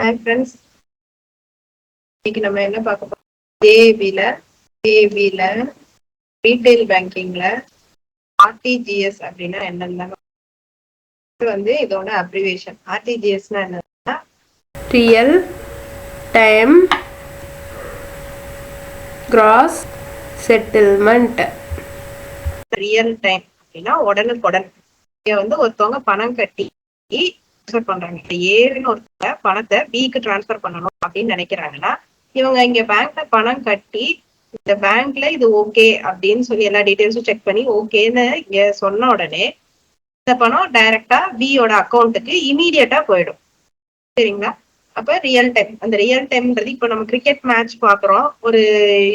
Hi friends, இன்னைக்கு நம்ம என்ன பார்க்க போறோம்? ஏபில ரீட்டைல் பேங்கிங்ல ஆர்டிஜிஎஸ் அப்படின்னா என்னன்னா வந்து இதோட அப்ரிவேஷன். ஆர்டிஜிஎஸ்னா என்னன்னா real time cross settlement. Real time அப்படின்னா உடனுக்குடன். இங்க வந்து ஒருத்தவங்க பணம் கட்டி பண்றாங்க. ஏன்னு ஒருத்தவங்க பணத்தை பிக்கு டிரான்ஸ்பர் பண்ணணும் அப்படின்னு நினைக்கிறாங்கன்னா இவங்க இங்க பேங்க்ல பணம் கட்டி இந்த பேங்க்ல இது ஓகே அப்படின்னு சொல்லி எல்லா டீடைல்ஸும் செக் பண்ணி ஓகேன்னு இங்க சொன்ன உடனே இந்த பணம் டைரக்டா பியோட அக்கௌண்ட்டுக்கு இமீடியட்டா போயிடும். சரிங்களா? அப்ப ரியல் டைம். அந்த ரியல் டைம்ன்றது இப்ப நம்ம கிரிக்கெட் மேட்ச் பாக்குறோம், ஒரு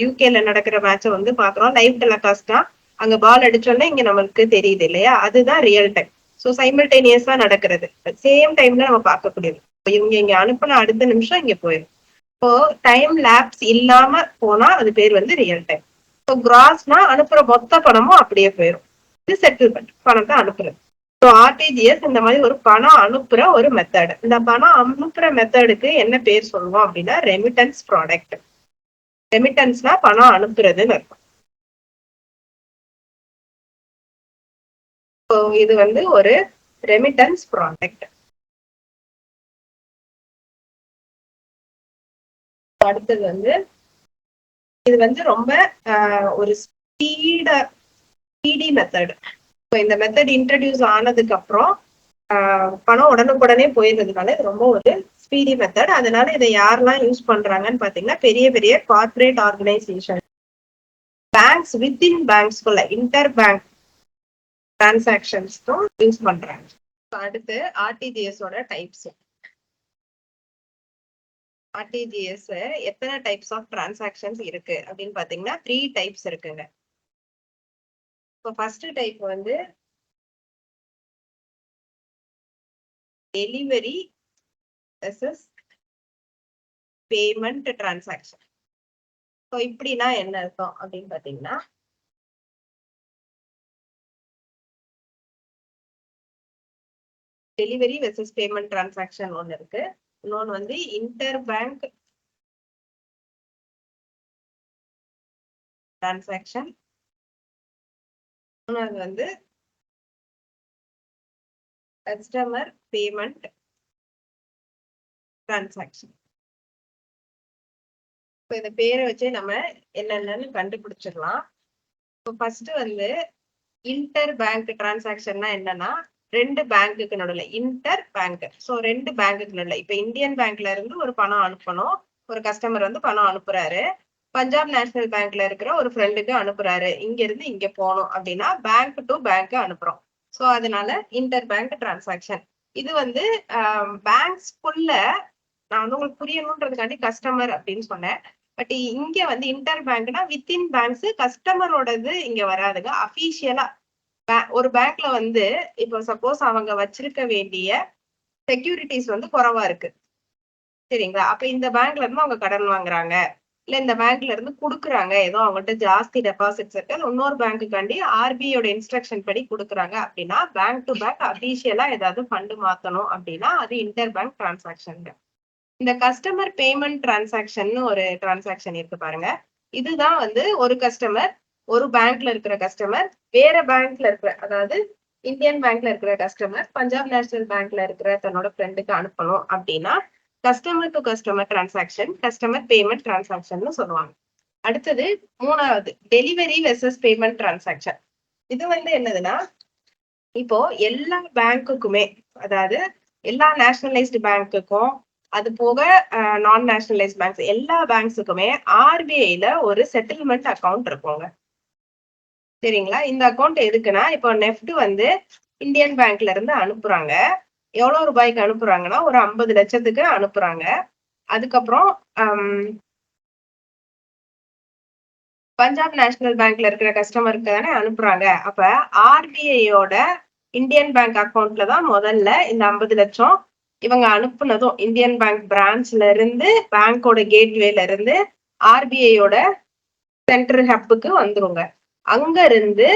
யூகேல நடக்கிற மேட்சை வந்து பாக்குறோம், லைவ் டெலிகாஸ்டா அங்க பால் அடிச்சோன்னா இங்க நமக்கு தெரியுது இல்லையா, அதுதான் ரியல் டைம். ஸோ சைமல்டேனியஸா நடக்கிறது, சேம் டைம்ல நம்ம பார்க்கக்கூடியது. இவங்க இங்க அனுப்புன அடுத்த நிமிஷம் இங்க போயிடும். இப்போ டைம் லேப்ஸ் இல்லாம போனா அது பேர் வந்து ரியல் டைம். இப்போ கிராஸ்னா அனுப்புற மொத்த பணமும் அப்படியே போயிடும். இது செட்டில்மெண்ட், பணத்தை அனுப்புறது. ஸோ ஆர்டிஜிஎஸ் இந்த மாதிரி ஒரு பணம் அனுப்புற ஒரு மெத்தட். இந்த பணம் அனுப்புற மெத்தடுக்கு என்ன பேர் சொல்லுவோம் அப்படின்னா ரெமிட்டன்ஸ் ப்ராடக்ட். ரெமிட்டன்ஸ்னா பணம் அனுப்புறதுன்னு இருக்கும். ஸோ இது வந்து ஒரு ரெமிட்டன்ஸ் ப்ராடக்ட். அடுத்தது வந்து இது வந்து ரொம்ப ஒரு ஸ்பீடி மெத்தட். இந்த மெத்தட் இன்ட்ரடியூஸ் ஆனதுக்கு அப்புறம் பணம் உடனுக்குடனே போயிருந்ததுனால இது ரொம்ப ஒரு ஸ்பீடி மெத்தட். அதனால இதை யாரெல்லாம் யூஸ் பண்றாங்கன்னு பாத்தீங்கன்னா பெரிய பெரிய கார்பரேட் ஆர்கனைசேஷன், பேங்க்ஸ், வித்தின் பேங்க்ஸ்குள்ள இன்டர் பேங்க் டிரான்சாக்ஷன்ஸ்க்கும் யூஸ் பண்றாங்க. அடுத்து ஆர்டிஜிஎஸோட டைப்ஸ். ஆர்டிஜிஎஸ் எத்தனை டைப்ஸ் ஆஃப் டிரான்சாக்ஷன்ஸ் இருக்கு அப்படின்னு பாத்தீங்கன்னா 3 டைப்ஸ் இருக்குங்க. இப்போ ஃபர்ஸ்ட் டைப் வந்து delivery versus payment transaction. So இப்படின்னா என்ன அர்த்தம் அப்படின்னு பாத்தீங்கன்னா டெலிவரி வெர்சஸ் பேமெண்ட் டிரான்சாக்ஷன் ஒன்று இருக்கு. இன்னொன்று வந்து இன்டர் பேங்க் டிரான்சாக்ஷன். இன்னொன்று வந்து கஸ்டமர் பேமெண்ட் டிரான்சாக்ஷன். இப்போ இந்த பேரை வச்சு நம்ம என்னென்னு கண்டுபிடிச்சிடலாம். இப்போ ஃபர்ஸ்ட் வந்து இன்டர் பேங்க் டிரான்சாக்ஷன்னா என்னன்னா ரெண்டு பேங்குக்கு நடுவில் இன்டர் பேங்க். ஸோ ரெண்டு பேங்குக்கு நடுவில் இப்போ இந்தியன் பேங்க்ல இருந்து ஒரு பணம் அனுப்பணும், ஒரு கஸ்டமர் வந்து பணம் அனுப்புறாரு, பஞ்சாப் நேஷனல் பேங்க்ல இருக்கிற ஒரு ஃப்ரெண்டுக்கு அனுப்புறாரு, இங்க இருந்து இங்க போகணும் அப்படின்னா பேங்க் டு பேங்க் அனுப்புறோம். ஸோ அதனால இன்டர் பேங்க் டிரான்சாக்ஷன். இது வந்து பேங்க்ஸ்குள்ள நான் வந்து உங்களுக்கு புரியணுன்றதுக்காண்டி கஸ்டமர் அப்படின்னு சொன்னேன். பட் இங்க வந்து இன்டர் பேங்க்னா வித்தின் பேங்க்ஸ், கஸ்டமரோடது இங்க வராதுங்க. அபிஷியலா ஒரு பேங்க்ல வந்து இப்போ சப்போஸ் அவங்க வச்சிருக்க வேண்டிய செக்யூரிட்டிஸ் வந்து குறைவா இருக்கு, சரிங்களா? அப்ப இந்த பேங்க்ல இருந்து அவங்க கடன் வாங்குறாங்க, இல்ல இந்த பேங்க்ல இருந்து குடுக்குறாங்க, ஏதோ அவங்கள்ட்ட ஜாஸ்தி டெபாசிட்ஸ் இருக்கு, இன்னொரு பேங்க்குக்காண்டி ஆர்பிஐயோட இன்ஸ்ட்ரக்ஷன் படி குடுக்குறாங்க அப்படின்னா பேங்க் டு பேங்க் அபிஷியலா ஏதாவது ஃபண்ட் மாத்தணும் அப்படின்னா அது இன்டர் பேங்க் டிரான்சாக்ஷன். இந்த கஸ்டமர் பேமெண்ட் டிரான்சாக்ஷன் ஒரு டிரான்சாக்ஷன் இருக்கு பாருங்க. இதுதான் வந்து ஒரு கஸ்டமர், ஒரு பேங்க்ல இருக்கிற கஸ்டமர் வேற பேங்க்ல இருக்கிற, அதாவது இந்தியன் பேங்க்ல இருக்கிற கஸ்டமர் பஞ்சாப் நேஷனல் பேங்க்ல இருக்கிற தன்னோட ஃப்ரெண்டுக்கு அனுப்பணும் அப்படின்னா customer to customer transaction, customer payment transaction சொல்லுவாங்க. அடுத்தது மூணாவது டெலிவரி வெர்சஸ் பேமெண்ட் டிரான்சாக்ஷன். இது வந்து என்னதுன்னா இப்போ எல்லா பேங்க்குக்குமே, அதாவது எல்லா நேஷனலைஸ்டு பேங்க்குக்கும் அது போக நான் நேஷனலைஸ்ட் பேங்க்ஸ் எல்லா பேங்க்ஸுக்குமே ஆர்பிஐல ஒரு செட்டில்மெண்ட் அக்கௌண்ட் இருக்குங்க, சரிங்களா? இந்த அக்கௌண்ட் எதுக்குன்னா இப்போ நெஃப்ட் வந்து இந்தியன் பேங்க்ல இருந்து அனுப்புறாங்க, எவ்வளவு ரூபாய்க்கு அனுப்புறாங்கன்னா ஒரு 50 லட்சத்துக்கு அனுப்புறாங்க. அதுக்கப்புறம் பஞ்சாப் நேஷனல் பேங்க்ல இருக்கிற கஸ்டமருக்கு தானே அனுப்புறாங்க. அப்ப ஆர்பிஐயோட இந்தியன் பேங்க் அக்கௌண்ட்ல தான் முதல்ல இந்த 50 லட்சம் இவங்க அனுப்புனதும் இந்தியன் பேங்க் பிரான்ச்ல இருந்து பேங்கோட கேட்வேல இருந்து ஆர்பிஐயோட சென்ட்ரல் ஹப்புக்கு வந்துருங்க. அங்க இருந்து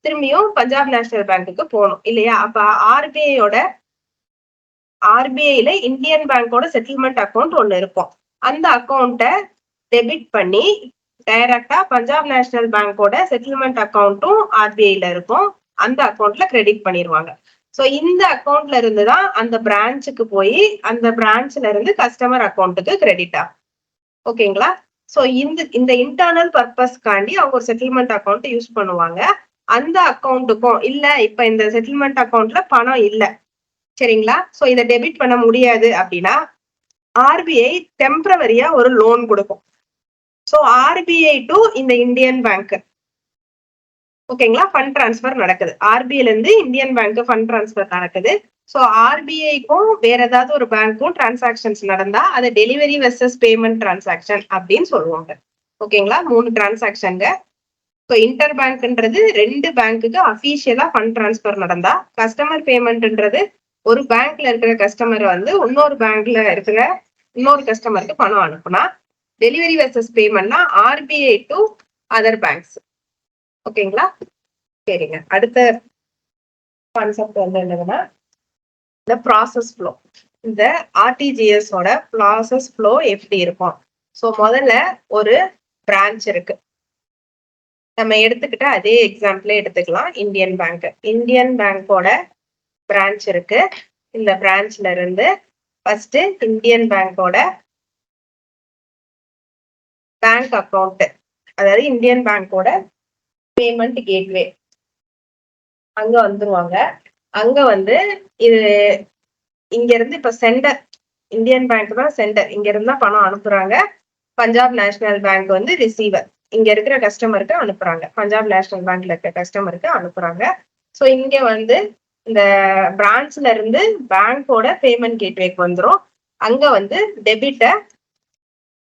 திரும்பியும் பஞ்சாப் நேஷனல் பேங்க்குக்கு போகணும் இல்லையா? அப்ப ஆர்பிஐயோட ஆர்பிஐல இந்தியன் பேங்கோட செட்டில்மெண்ட் அக்கௌண்ட் ஒண்ணு இருக்கும். அந்த அக்கௌண்ட்டை டெபிட் பண்ணி டைரக்டா பஞ்சாப் நேஷனல் பேங்கோட செட்டில்மெண்ட் அக்கௌண்ட்டும் ஆர்பிஐல இருக்கும். அந்த அக்கௌண்ட்ல கிரெடிட் பண்ணிடுவாங்க. சோ இந்த அக்கௌண்ட்ல இருந்து தான் அந்த பிரான்ச்சுக்கு போய் அந்த பிரான்ச்ல இருந்து கஸ்டமர் அக்கௌண்ட்டுக்கு கிரெடிட் ஆகும். ஓகேங்களா? சோ இந்த இன்டர்னல் பர்பஸ்க்காண்டி அவங்க ஒரு செட்டில்மெண்ட் அக்கௌண்ட் யூஸ் பண்ணுவாங்க. அந்த அக்கௌண்ட்டுக்கும் இல்ல இப்ப இந்த செட்டில்மெண்ட் அக்கௌண்ட்ல பணம் இல்ல, சரிங்களா? சோ இதை டெபிட் பண்ண முடியாது அப்படின்னா ஆர்பிஐ டெம்பரவரியா ஒரு லோன் கொடுக்கும். சோ ஆர்பிஐ டு இந்த இந்தியன் பேங்க், ஓகேங்களா, ஃபண்ட் டிரான்ஸ்பர் நடக்குது. ஆர்பிஐல இருந்து இந்தியன் பேங்க் ஃபண்ட் டிரான்ஸ்பர் நடக்குது. சோ ஆர்பிஐக்கும் வேற ஏதாவது ஒரு பேங்க்கும் டிரான்சாக்சன்ஸ் நடந்தா அதை டெலிவரி வெர்சஸ் பேமெண்ட் டிரான்சாக்சன் அப்படின்னு சொல்லுவாங்க. ஓகேங்களா? 3 டிரான்சாக்சன்ங்க. ஸோ இன்டர் பேங்க்ன்றது 2 பேங்க்குக்கு அஃபீஷியலா ஃபண்ட் டிரான்ஸ்பர் நடந்தா, கஸ்டமர் பேமெண்ட்ன்றது ஒரு பேங்க்ல இருக்கிற கஸ்டமர் வந்து இன்னொரு பேங்க்ல இருக்கிற இன்னொரு கஸ்டமருக்கு பணம் அனுப்புனா, டெலிவரி வெர்சஸ் பேமெண்ட்னா ஆர்பிஐ டு அதர் பேங்க்ஸ். ஓகேங்களா? சரிங்க. அடுத்த கான்செப்ட் வந்து என்னதுன்னா இந்த ப்ராசஸ் ஃப்ளோ. இந்த ஆர்டிஜிஎஸ் ஓட ப்ராசஸ் ஃப்ளோ எப்படி இருக்கும்? ஸோ முதல்ல ஒரு பிரான்ச் இருக்கு. நம்ம எடுத்துக்கிட்ட அதே எக்ஸாம்பிளே எடுத்துக்கலாம். Indian bank. இந்தியன் பேங்கோட பிரான்ச் இருக்கு. இந்த பிரான்ச்ல இருந்து ஃபர்ஸ்ட் இந்தியன் பேங்கோட பேங்க் அக்கௌண்ட், அதாவது இந்தியன் பேங்கோட பேமெண்ட் கேட்வே அங்க வந்துருவாங்க. அங்க வந்து இது இங்க இருந்து இப்ப சென்டர் இந்தியன் பேங்க் தான் சென்டர், இங்க இருந்தா பணம் அனுப்புறாங்க. பஞ்சாப் நேஷனல் பேங்க் வந்து ரிசீவர், இங்க இருக்கிற கஸ்டமருக்கு அனுப்புறாங்க. பஞ்சாப் நேஷனல் பேங்க்ல இருக்கிற கஸ்டமருக்கு அனுப்புறாங்க. சோ இங்க வந்து இந்த பிரான்ச்ல இருந்து பேங்கோட பேமெண்ட் கேட்வேக்கு வந்துரும். அங்க வந்து டெபிட்ட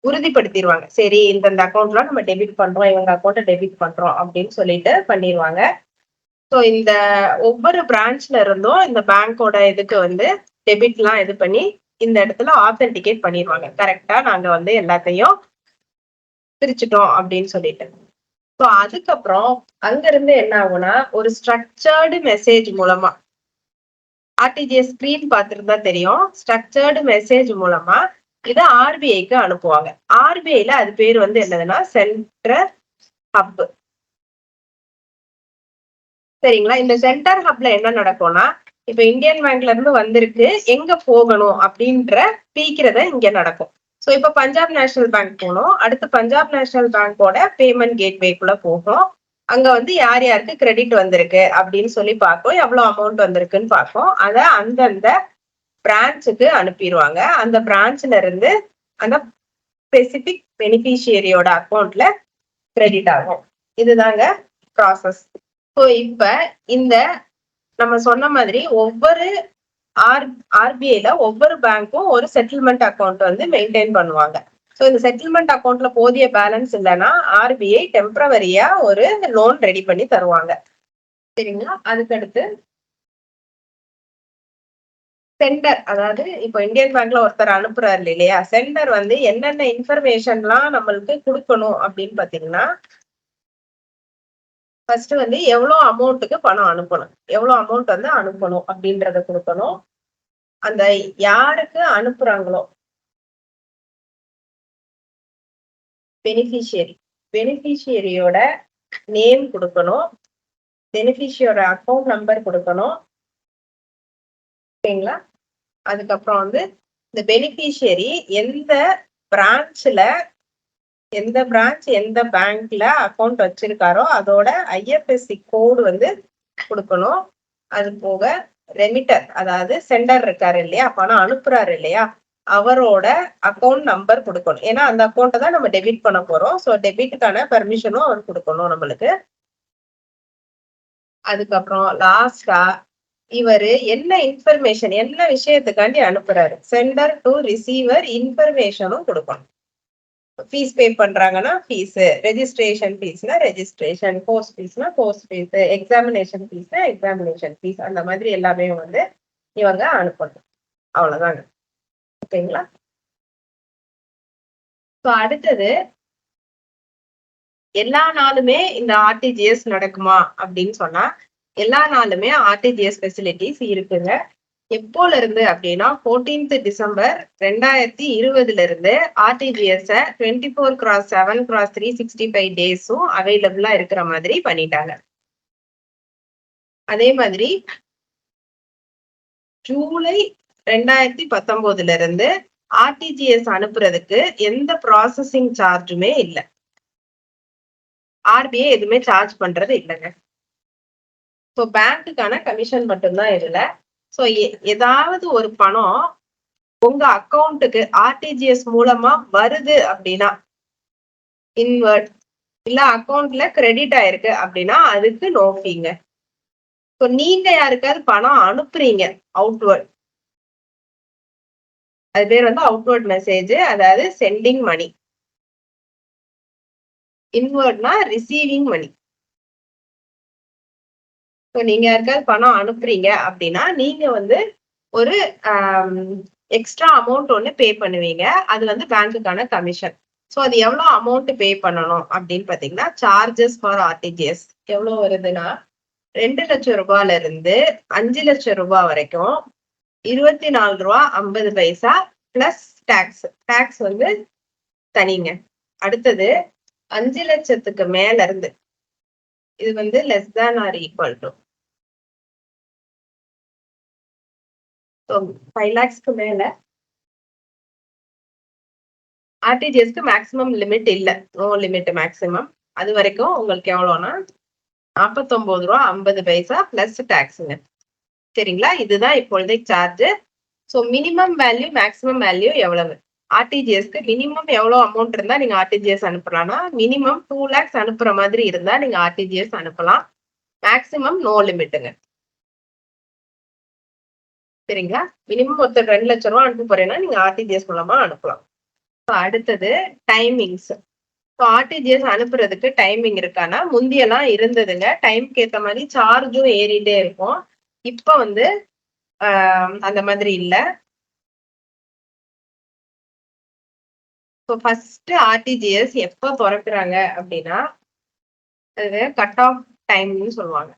உறுதிப்படுத்திடுவாங்க. சரி, இந்த அக்கௌண்ட்ல நம்ம டெபிட் பண்றோம், இவங்க அக்கௌண்ட்டை டெபிட் பண்றோம் அப்படின்னு சொல்லிட்டு பண்ணிடுவாங்க. ஸோ இந்த ஒவ்வொரு பிரான்ச்ல இருந்தும் இந்த பேங்கோட இதுக்கு வந்து டெபிட்லாம் இது பண்ணி இந்த இடத்துல ஆத்தென்டிகேட் பண்ணிடுவாங்க. கரெக்டா நாங்க வந்து எல்லாத்தையும் பிரிச்சுட்டோம் அப்படின்னு சொல்லிட்டு. ஸோ அதுக்கப்புறம் அங்க இருந்து என்ன ஆகும்னா ஒரு ஸ்ட்ரக்சர்டு மெசேஜ் மூலமா, ஆர்டிஜிஎஸ் ஸ்கிரீன் பார்த்துருந்தா தெரியும், ஸ்ட்ரக்சர்டு மெசேஜ் மூலமா இதை ஆர்பிஐக்கு அனுப்புவாங்க. ஆர்பிஐல அது பேர் வந்து என்னதுன்னா சென்ட்ரல் ஹப். சரிங்களா? இந்த சென்டர் ஹப்ல என்ன நடக்கும்னா, இப்ப இந்தியன் பேங்க்ல இருந்து வந்திருக்கு, எங்க போகணும் அப்படின்ற பிரிக்கிறத இங்க நடக்கும். சோ இப்ப பஞ்சாப் நேஷனல் பேங்க் போகணும், அடுத்து பஞ்சாப் நேஷனல் பேங்கோட பேமெண்ட் கேட்வேக்குள்ள போகும். அங்க வந்து யார் யாருக்கு கிரெடிட் வந்திருக்கு அப்படின்னு சொல்லி பார்க்கும், எவ்வளவு அமௌண்ட் வந்திருக்குன்னு பார்க்கும். அதை அந்தந்த பிரான்ச்சுக்கு அனுப்பிடுவாங்க. அந்த பிரான்ச்ல இருந்து அந்த ஸ்பெசிபிக் பெனிஃபிஷியரியோட அக்கௌண்ட்ல கிரெடிட் ஆகும். இதுதாங்க ப்ராசஸ். ஸோ இப்ப இந்த நம்ம சொன்ன மாதிரி ஒவ்வொரு ஆர்பிஐல ஒவ்வொரு பேங்க்கும் ஒரு செட்டில்மெண்ட் அக்கௌண்ட் வந்து மெயின்டைன் பண்ணுவாங்க. ஸோ இந்த செட்டில்மெண்ட் அக்கௌண்ட்ல போதிய பேலன்ஸ் இல்லைன்னா ஆர்பிஐ டெம்பரவரியா ஒரு லோன் ரெடி பண்ணி தருவாங்க. சரிங்களா? அதுக்கடுத்து சென்டர், அதாவது இப்போ இந்தியன் பேங்க்ல ஒருத்தர் அனுப்புறாரு இல்லையா, சென்டர் வந்து என்னென்ன இன்ஃபர்மேஷன்லாம் நம்மளுக்கு கொடுக்கணும் அப்படின்னு பாத்தீங்கன்னா, ஃபர்ஸ்ட் வந்து எவ்வளவு அமௌண்ட்டுக்கு பணம் அனுப்பணும், எவ்வளவு அமௌண்ட் வந்து அனுப்பணும் அப்படின்றத கொடுக்கணும். அந்த யாருக்கு அனுப்புறாங்களோ பெனிஃபிஷியரியோட நேம் கொடுக்கணும், பெனிஃபிஷியரோட அக்கௌண்ட் நம்பர் கொடுக்கணும். ஓகேங்களா? அதுக்கப்புறம் வந்து இந்த பெனிஃபிஷியரி எந்த பிரான்ச்ல எந்த பேங்க்ல அக்கௌண்ட் வச்சிருக்காரோ அதோட ஐஎஃப்எஸ்சி கோடு வந்து கொடுக்கணும். அது போக ரெமிட்டர், அதாவது சென்டர் இருக்காரு இல்லையா, பணம் அனுப்புறாரு இல்லையா, அவரோட அக்கௌண்ட் நம்பர் கொடுக்கணும். ஏன்னா அந்த அக்கௌண்ட்டை தான் நம்ம டெபிட் பண்ண போறோம். ஸோ டெபிட்டுக்கான பெர்மிஷனும் அவர் கொடுக்கணும் நம்மளுக்கு. அதுக்கப்புறம் லாஸ்டா இவரு என்ன இன்ஃபர்மேஷன், என்ன விஷயத்துக்காண்டி அனுப்புறாரு, சென்டர் டு ரிசீவர் இன்ஃபர்மேஷனும் கொடுக்கணும். ஃபீஸ் பே பண்றாங்கன்னா ஃபீஸ், ரெஜிஸ்ட்ரேஷன் ஃபீஸ்னா ரெஜிஸ்ட்ரேஷன், கோர்ஸ் ஃபீஸ்னா கோர்ஸ் ஃபீஸ், எக்ஸாமினேஷன் ஃபீஸ்னா எக்ஸாமினேஷன் ஃபீஸ், அந்த மாதிரி எல்லாமே வந்து இவங்க அனுப்பணும். அவ்வளவுதாங்க. ஓகேங்களா? ஸோ அடுத்தது எல்லா நாளுமே இந்த ஆர்டிஜிஎஸ் நடக்குமா அப்படின்னு சொன்னா, எல்லா நாளுமே ஆர்டிஜிஎஸ் ஃபெசிலிட்டிஸ் இருக்குங்க. எப்போல இருந்து அப்படின்னா 14th December 2020 இருந்து ஆர்டிஜிஎஸ் 24x7x365 டேஸும் அவைலபிளா இருக்கிற மாதிரி பண்ணிட்டாங்க. அதே மாதிரி ஜூலை 2019 இருந்து ஆர்டிஜிஎஸ் அனுப்புறதுக்கு எந்த ப்ராசஸிங் சார்ஜுமே இல்லை. ஆர்பிஐ எதுவுமே சார்ஜ் பண்றது இல்லைங்க. ஸோ பேங்க்குக்கான கமிஷன் மட்டும்தான் இதுல. ஸோ ஏதாவது ஒரு பணம் உங்க அக்கௌண்ட்டுக்கு ஆர்டிஜிஎஸ் மூலமா வருது அப்படின்னா இன்வெர்ட் இல்ல அக்கௌண்ட்ல கிரெடிட் ஆயிருக்கு அப்படின்னா அதுக்கு நோ ஃபீங்க. ஸோ நீங்க யாருக்காவது பணம் அனுப்புறீங்க அவுட்வர்ட், அது பேர் வந்து அவுட்வர்ட் மெசேஜ், அதாவது சென்டிங் மணி. இன்வெர்ட்னா ரிசீவிங் மணி. ஸோ நீங்க யாருக்காவது பணம் அனுப்புறீங்க அப்படின்னா நீங்க வந்து ஒரு எக்ஸ்ட்ரா அமௌண்ட் ஒன்று பே பண்ணுவீங்க. அது வந்து பேங்க்குக்கான கமிஷன். ஸோ அது எவ்வளோ அமௌண்ட் பே பண்ணணும் அப்படின்னு பார்த்தீங்கன்னா சார்ஜஸ் ஃபார் ஆர்டிஜிஎஸ் எவ்வளோ வருதுன்னா 2 லட்சம் ரூபாயில இருந்து 5 லட்சம் ரூபாய் வரைக்கும் 24 ரூபா 50 பைசா பிளஸ் டாக்ஸ். டாக்ஸ் வந்து தனிங்க. அடுத்தது 5 லட்சத்துக்கு மேல இருந்து இது வந்து less than or equal to 5 lakhsக்கு மேல ஆர்டிஜிஎஸ்க்கு மேக்ஸிமம் லிமிட் இல்ல, நோ லிமிட் மேக்ஸிமம். அது வரைக்கும் உங்களுக்கு எவ்வளோனா 49 ரூபா 50 பைசா பிளஸ் டாக்ஸுங்க. சரிங்களா? இதுதான் இப்பொழுதைக்கு charge. So minimum value maximum value எவ்வளவு? ஆர்டிஜிஎஸ்க்கு மினிமம் எவ்வளவு அமௌண்ட் இருந்தா நீங்க ஆர்டிஜிஎஸ் அனுப்பலாம்னா மினிமம் 2 lakhs அனுப்புற மாதிரி இருந்தா நீங்க ஆர்டிஜிஎஸ் அனுப்பலாம். மேக்ஸிமம் நோ லிமிட்டுங்க. சரிங்களா? மினிமம் ஒருத்தர் 2 லட்சம் ரூபா அனுப்ப போறேன்னா நீங்க ஆர்டிஜிஎஸ் மூலமா அனுப்பலாம். அடுத்தது டைமிங்ஸ். ஆர்டிஜிஎஸ் அனுப்புறதுக்கு டைமிங் இருக்கானா? முந்தியெல்லாம் இருந்ததுங்க. டைம்க்கு ஏத்த மாதிரி சார்ஜும் ஏறிட்டே இருக்கும். இப்ப வந்து அந்த மாதிரி இல்ல. ஃபர்ஸ்ட் ஆர்டிஜிஎஸ் எப்ப திறக்கிறாங்க அப்படின்னா அது கட் ஆஃப் டைம்னு சொல்லுவாங்க.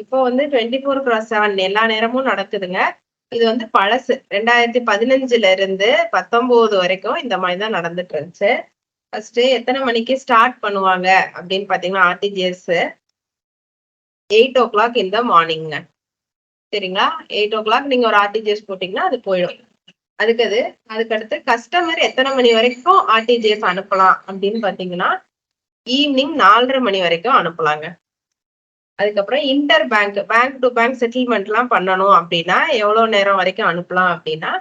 இப்போ வந்து 24x7 எல்லா நேரமும் நடக்குதுங்க. இது வந்து பழசு. 2015 இருந்து 19 வரைக்கும் இந்த மாதிரி தான் நடந்துட்டு இருந்துச்சு. ஃபர்ஸ்ட் எத்தனை மணிக்கு ஸ்டார்ட் பண்ணுவாங்க அப்படின்னு பாத்தீங்கன்னா RTGS 8 o'clock in the morning. சரிங்களா? 8 o'clock நீங்க ஒரு ஆர்டிஜிஎஸ் போட்டீங்கன்னா அது போயிடும். அதுக்கடுத்து கஸ்டமர் எத்தனை மணி வரைக்கும் ஆர்டிஜிஎஸ் அனுப்பலாம் அப்படின்னு பாத்தீங்கன்னா ஈவினிங் 4:30 மணி வரைக்கும் அனுப்பலாங்க. அதுக்கப்புறம் inter bank to bank settlement எல்லாம் பண்ணணும் அப்படின்னா எவ்வளவு நேரம் வரைக்கும் அனுப்பலாம் அப்படின்னா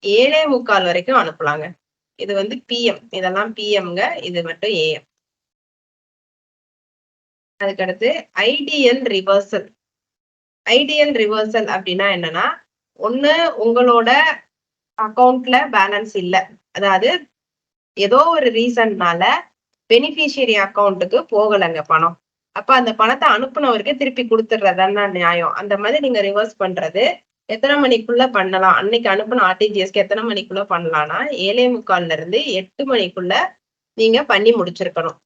7:45 வரைக்கும் அனுப்பலாங்க. இது வந்து பிஎம், இதெல்லாம் பிஎம்ங்க, இது மட்டும் ஏஎம். அதுக்கடுத்து ஐடிஎல் ரிவர்சல். ஐடிஎல் ரிவர்சல் அப்படின்னா என்னன்னா, ஒண்ணு உங்களோட அக்கௌண்ட்ல பேலன்ஸ் இல்ல, அதாவது ஏதோ ஒரு ரீசன்னால பெனிஃபிஷியரி அக்கௌண்ட்டுக்கு போகலைங்க பணம். அப்ப அந்த பணத்தை அனுப்புனவருக்கு திருப்பி கொடுத்துடுறதுன்னா நியாயம். அந்த மாதிரி நீங்க ரிவர்ஸ் பண்றது எத்தனை மணிக்குள்ள பண்ணலாம்? அன்னைக்கு அனுப்புன ஆர்டிஜிஎஸ்க்கு எத்தனை மணிக்குள்ள பண்ணலாம்னா 7:45 இருந்து 8 மணிக்குள்ள நீங்க பண்ணி முடிச்சிருக்கணும்.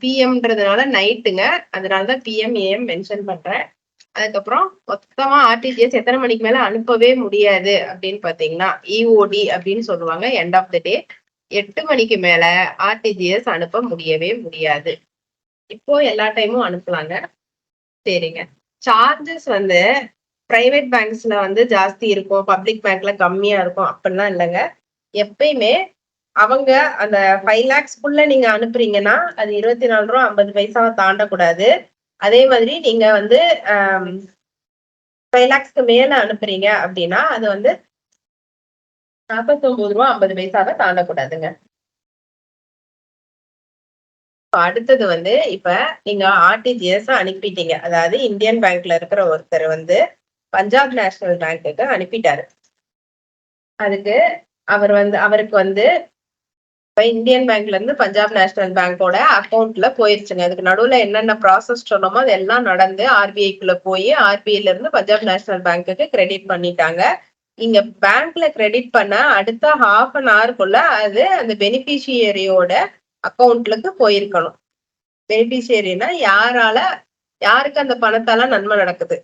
பிஎம்ன்றதுனால நைட்டுங்க, அதனாலதான் பிஎம் ஏஎம் மென்ஷன் பண்றேன். அதுக்கப்புறம் மொத்தமா ஆர்டிஜிஎஸ் எத்தனை மணிக்கு மேல அனுப்பவே முடியாது அப்படின்னு பாத்தீங்கன்னா இஓடி அப்படின்னு சொல்லுவாங்க. எண்ட் ஆஃப் த டே 8 மணிக்கு மேல ஆர்டிஜிஎஸ் அனுப்ப முடியவே முடியாது. இப்போ எல்லா டைமும் அனுப்பலாங்க. சரிங்க. சார்ஜஸ் வந்து பிரைவேட் பேங்க்ஸ்ல வந்து ஜாஸ்தி இருக்கும், பப்ளிக் பேங்க்ல கம்மியா இருக்கும் அப்படிலாம் இல்லைங்க. எப்பயுமே அவங்க அந்த 5 lakhsக்குள்ள நீங்க அனுப்புறீங்கன்னா அது 24 ரூபா 50 பைசாவை தாண்டக்கூடாது. அதே மாதிரி நீங்க வந்து 5 lakhsக்கு மேல அனுப்புறீங்க அப்படின்னா அது வந்து 49 ரூபா 50 பைசாவை தாண்டக்கூடாதுங்க. அடுத்தது வந்து இப்ப நீங்க ஆர்டிஜிஎஸ் அனுப்பிட்டீங்க, அதாவது இந்தியன் பேங்க்ல இருக்கிற ஒருத்தர் வந்து பஞ்சாப் நேஷனல் பேங்க்குக்கு அனுப்பிட்டாரு. அதுக்கு அவருக்கு வந்து இந்தியன் பேங்க்ல இருந்து பஞ்சாப் நேஷனல் பேங்கோட அக்கௌண்ட்ல போயிருச்சுங்க. அதுக்கு நடுவுல என்னென்ன ப்ராசஸ் சொன்னோமோ அதெல்லாம் நடந்து ஆர்பிஐக்குள்ள போய் ஆர்பிஐல இருந்து பஞ்சாப் நேஷனல் பேங்க்குக்கு கிரெடிட் பண்ணிட்டாங்க. நீங்க பேங்க்ல கிரெடிட் பண்ண அடுத்த 1/2 an hourக்குள்ள அது அந்த பெனிஃபிஷியரியோட அக்கௌண்ட்லுக்கு போயிருக்கணும். பெனிஃபிஷியரினா யாரால யாருக்கு அந்த பணத்தால நன்மை நடக்குது,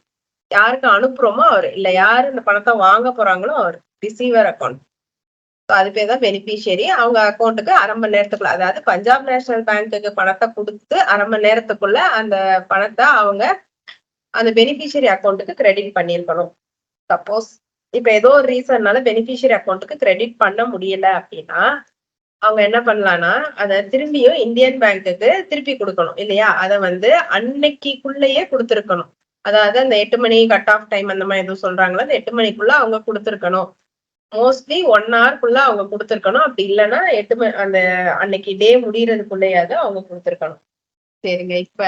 யாருக்கு அனுப்புறோமோ அவர், இல்ல யாரு இந்த பணத்தை வாங்க போறாங்களோ அவர், ரிசீவர் அக்கௌண்ட். அது பேர் தான் பெனிஃபிஷியரி. அவங்க அக்கௌண்ட்டுக்கு 1/2 மணி நேரத்துக்குள்ள, அதாவது பஞ்சாப் நேஷனல் பேங்க்குக்கு பணத்தை கொடுத்து 1/2 மணி நேரத்துக்குள்ள அந்த பணத்தை அவங்க அந்த பெனிஃபிஷியரி அக்கௌண்ட்டுக்கு கிரெடிட் பண்ணியிருக்கணும். சப்போஸ் இப்ப ஏதோ ஒரு ரீசன்னால பெனிஃபிஷியரி அக்கௌண்ட்டுக்கு கிரெடிட் பண்ண முடியல அப்படின்னா அவங்க என்ன பண்ணலாம்னா அதை திரும்பியும் இந்தியன் பேங்க்குக்கு திருப்பி கொடுக்கணும் இல்லையா. அதை அன்னைக்குள்ளேயே கொடுத்துருக்கணும். அதாவது அந்த 8 மணி கட் ஆஃப் டைம் அந்த மாதிரி எதுவும் சொல்றாங்களோ அந்த 8 மணிக்குள்ள அவங்க கொடுத்துருக்கணும். மோஸ்ட்லி 1 ஹவர்க்குள்ள அவங்க கொடுத்துருக்கணும். அப்படி இல்லைன்னா 8 மணி அந்த அன்னைக்கு டே முடியறதுக்குள்ளேயாவது அவங்க கொடுத்துருக்கணும். சரிங்க. இப்ப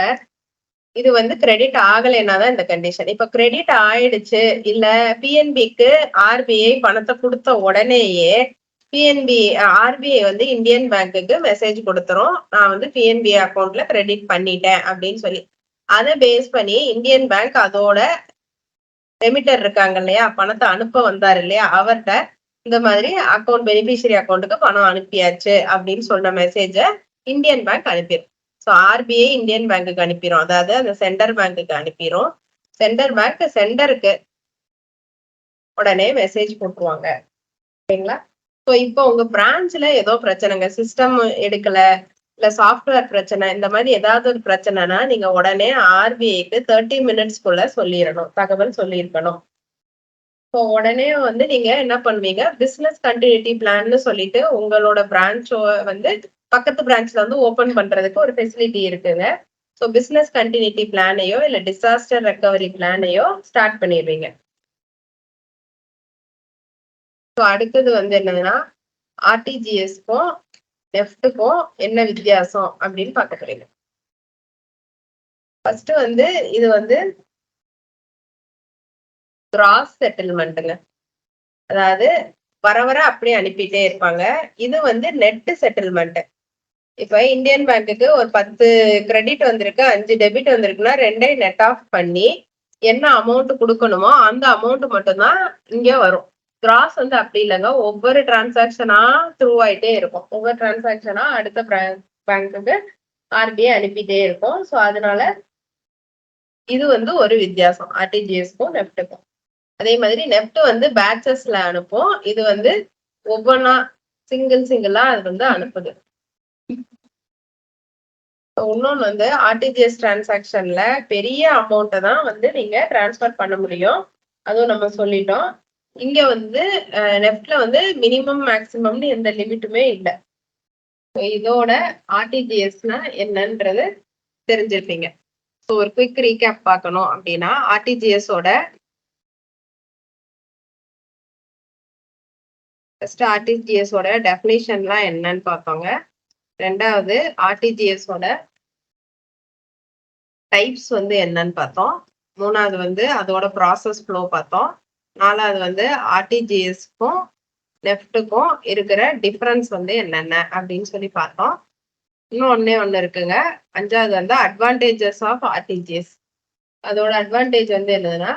இது கிரெடிட் ஆகலைன்னாதான் இந்த கண்டிஷன். இப்ப கிரெடிட் ஆயிடுச்சு, இல்ல பிஎன்பிக்கு ஆர்பிஐ பணத்தை கொடுத்த உடனேயே ஆர்பிஐ இந்தியன் பேங்க்குக்கு மெசேஜ் கொடுத்துரும், நான் பிஎன்பி அக்கௌண்ட்ல கிரெடிட் பண்ணிட்டேன் அப்படின்னு சொல்லி. அதை பேஸ் பண்ணி இந்தியன் பேங்க் அதோட ரெமிட்டர் இருக்காங்க இல்லையா, பணத்தை அனுப்ப வந்தாரு இல்லையா, அவர்கிட்ட இந்த மாதிரி அக்கௌண்ட் பெனிஃபிஷியரி அக்கௌண்ட்டுக்கு பணம் அனுப்பியாச்சு அப்படின்னு சொன்ன மெசேஜ இந்தியன் பேங்க் அனுப்பிடும். ஸோ ஆர்பிஐ இந்தியன் பேங்க்குக்கு அனுப்பிடும், அதாவது அந்த சென்டர் பேங்க்குக்கு அனுப்பிடும். சென்டர் பேங்க் சென்டருக்கு உடனே மெசேஜ் போட்டுருவாங்க. ஓகேங்களா. ஸோ இப்போ உங்க பிரான்ச்ல ஏதோ பிரச்சனைங்க, சிஸ்டம் எடுக்கல, இல்ல சாஃப்ட்வேர் பிரச்சனை, இந்த மாதிரி ஏதாவது ஒரு பிரச்சனைனா நீங்க உடனே ஆர்பிஐக்கு 30 மினிட்ஸ்க்குள்ள சொல்லிடணும், தகவல் சொல்லியிருக்கணும். ஸோ உடனே நீங்க என்ன பண்ணுவீங்க, பிசினஸ் கண்டினியூட்டி பிளான்னு சொல்லிட்டு உங்களோட பிரான்ச்சோ பக்கத்து பிரான்ச்ல ஓபன் பண்றதுக்கு ஒரு ஃபெசிலிட்டி இருக்குங்க. ஸோ பிசினஸ் கண்டினியூட்டி பிளானையோ இல்ல டிசாஸ்டர் ரெக்கவரி பிளானையோ ஸ்டார்ட் பண்ணிடுவீங்க. ஸோ அடுத்தது என்னதுன்னா ஆர்டிஜிஎஸ்க்கும் நெஃப்ட்டுக்கும் என்ன வித்தியாசம் அப்படின்னு பார்க்க போறீங்க. ஃபர்ஸ்ட் இது கிராஸ் செட்டில்மெண்ட்டுங்க, அதாவது வர வர அப்படியே அனுப்பிட்டே இருப்பாங்க. இது நெட் செட்டில்மெண்ட். இப்ப இந்தியன் பேங்க்குக்கு ஒரு 10 கிரெடிட் வந்திருக்கு, 5 டெபிட் வந்திருக்குன்னா 2 நெட் ஆஃப் பண்ணி என்ன அமௌண்ட் கொடுக்கணுமோ அந்த அமௌண்ட் மட்டும்தான் இங்க வரும். கிராஸ் அப்படி இல்லைங்க, ஒவ்வொரு டிரான்சாக்சனா த்ரூ ஆயிட்டே இருக்கும். ஒவ்வொரு டிரான்சாக்சனா அடுத்த பேங்க்குக்கு ஆர்பிஐ அனுப்பிட்டே இருக்கும். ஸோ அதனால இது ஒரு வித்தியாசம் ஆர்டிஜிஎஸ்க்கும் நெஃப்ட்டுக்கும். அதே மாதிரி நெஃப்ட் பேட்சஸ்ல அனுப்பும், இது ஒவ்வொன்னா சிங்கிளா அது அனுப்புது. இன்னொன்னு ஆர்டிஜிஎஸ் டிரான்சாக்சன்ல பெரிய அமௌண்ட்டை தான் நீங்க டிரான்ஸ்பர் பண்ண முடியும், அதுவும் நம்ம சொல்லிட்டோம். இங்க நெஃப்ட்ல மினிமம் மேக்சிமம்னு எந்த லிமிட்டுமே இல்லை. இதோட ஆர்டிஜிஎஸ்னா என்னன்றது தெரிஞ்சிருப்பீங்க. ஸோ ஒரு குவிக் ரீகேப் பார்க்கணும் அப்படின்னா ஆர்டிஜிஎஸோட ஃபர்ஸ்ட் ஆர்டிஜிஎஸோட டெஃபினிஷன்லாம் என்னன்னு பார்ப்பாங்க. ரெண்டாவது ஆர்டிஜிஎஸோட டைப்ஸ் என்னன்னு பார்த்தோம். மூணாவது அதோட ப்ராசஸ் ஃப்ளோ பார்த்தோம். நாலாவது ஆர்டிஜிஎஸ்க்கும் நெஃப்ட்டுக்கும் இருக்கிற டிஃபரன்ஸ் என்னென்ன அப்படின்னு சொல்லி பார்த்தோம். இன்னும் ஒண்ணு இருக்குங்க, அஞ்சாவது அட்வான்டேஜஸ் ஆஃப் ஆர்டிஜிஎஸ். அதோட அட்வான்டேஜ் என்னதுன்னா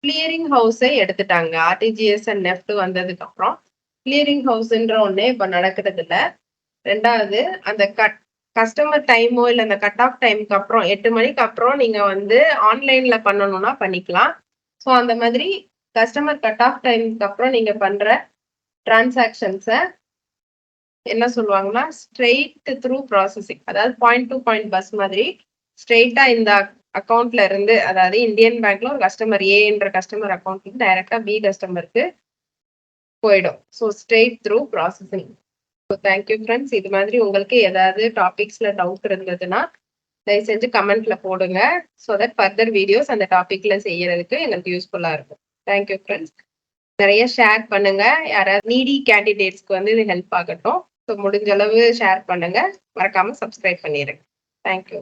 கிளியரிங் ஹவுஸை எடுத்துட்டாங்க. ஆர்டிஜிஎஸ் அண்ட் நெஃப்ட் வந்ததுக்கு அப்புறம் கிளியரிங் ஹவுஸ்ன்ற ஒண்ணே இப்ப நடக்கிறது இல்லை. ரெண்டாவது அந்த கஸ்டமர் டைமோ இல்லை அந்த கட் ஆஃப் டைமுக்கு அப்புறம் 8 மணிக்கு அப்புறம் நீங்க ஆன்லைன்ல பண்ணணும்னா பண்ணிக்கலாம். ஸோ அந்த மாதிரி கஸ்டமர் கட் ஆஃப் டைமுக்கு அப்புறம் நீங்க பண்ற டிரான்சாக்ஷன்ஸை என்ன சொல்லுவாங்கன்னா ஸ்ட்ரெயிட் த்ரூ ப்ராசஸிங், அதாவது பாயிண்ட் டு பாயிண்ட் பஸ் மாதிரி ஸ்ட்ரெயிட்டா இந்த அக்கௌண்ட்ல இருந்து, அதாவது இந்தியன் பேங்க்ல ஒரு கஸ்டமர் ஏன்ற கஸ்டமர் அக்கௌண்ட்ல டைரக்டா பி கஸ்டமருக்கு போயிடும். So straight through processing. So thank you friends. இது மாதிரி உங்களுக்கு ஏதாவது டாபிக்ஸ்ல டவுட் இருந்ததுன்னா தயவு செஞ்சு கமெண்ட்ல போடுங்க. ஸோ தட் ஃபர்தர் வீடியோஸ் அந்த டாபிக்ல செய்யறதுக்கு எங்களுக்கு யூஸ்ஃபுல்லா இருக்கும். Thank you friends. நிறைய ஷேர் பண்ணுங்க, யாராவது நீடி கேண்டிடேட்ஸ்க்கு இது ஹெல்ப் ஆகட்டும். ஸோ முடிஞ்ச அளவு ஷேர் பண்ணுங்க, மறக்காம சப்ஸ்கிரைப் பண்ணிடுங்க. தேங்க்யூ.